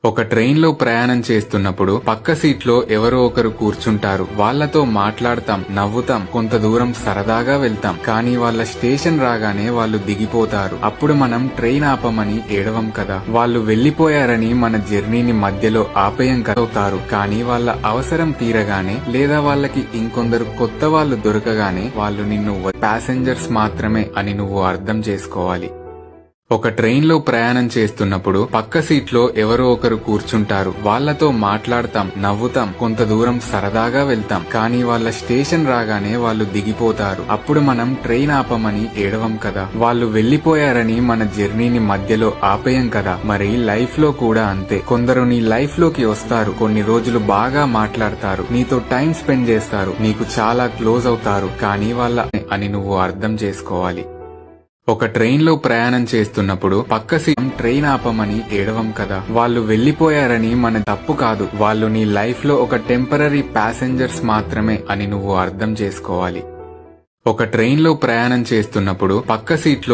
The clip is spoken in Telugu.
ఒక ట్రైన్ లో ప్రయాణం చేస్తున్నప్పుడు పక్క సీట్ లో ఎవరో ఒకరు కూర్చుంటారు. వాళ్లతో మాట్లాడతాం, నవ్వుతాం, కొంత దూరం సరదాగా వెళ్తాం. కానీ వాళ్ళ స్టేషన్ రాగానే వాళ్ళు దిగిపోతారు. అప్పుడు మనం ట్రైన్ ఆపమని ఏడవం కదా, వాళ్ళు వెళ్లిపోయారని మన జర్నీని మధ్యలో ఆపేయం కదవుతారు. కానీ వాళ్ళ అవసరం తీరగానే లేదా వాళ్ళకి ఇంకొందరు కొత్త వాళ్ళు దొరకగానే వాళ్ళు నిన్ను ప్యాసింజర్స్ మాత్రమే అని నువ్వు అర్థం చేసుకోవాలి. ఒక ట్రైన్ లో ప్రయాణం చేస్తున్నప్పుడు పక్క సీట్ లో ఎవరో ఒకరు కూర్చుంటారు. వాళ్లతో మాట్లాడతాం, నవ్వుతాం, కొంత దూరం సరదాగా వెళ్తాం. కానీ వాళ్ళ స్టేషన్ రాగానే వాళ్ళు దిగిపోతారు. అప్పుడు మనం ట్రైన్ ఆపమని ఏడవం కదా, వాళ్ళు వెళ్లిపోయారని మన జర్నీని మధ్యలో ఆపేయం కదా. మరి లైఫ్ లో కూడా అంతే. కొందరు నీ లైఫ్ లోకి వస్తారు, కొన్ని రోజులు బాగా మాట్లాడతారు, నీతో టైం స్పెండ్ చేస్తారు, నీకు చాలా క్లోజ్ అవుతారు. కానీ వాళ్ళ అని నువ్వు అర్థం చేసుకోవాలి. ఒక ట్రైన్ లో ప్రయాణం చేస్తున్నప్పుడు పక్క సీట్ ట్రైన్ ఆపమని ఏడవం కదా, వాళ్ళు వెళ్లిపోయారని మన తప్పు కాదు, వాళ్ళు నీ లైఫ్ లో ఒక టెంపరరీ ప్యాసింజర్స్ మాత్రమే అని నువ్వు అర్థం చేసుకోవాలి. ఒక ట్రైన్ లో ప్రయాణం చేస్తున్నప్పుడు పక్క సీట్ లో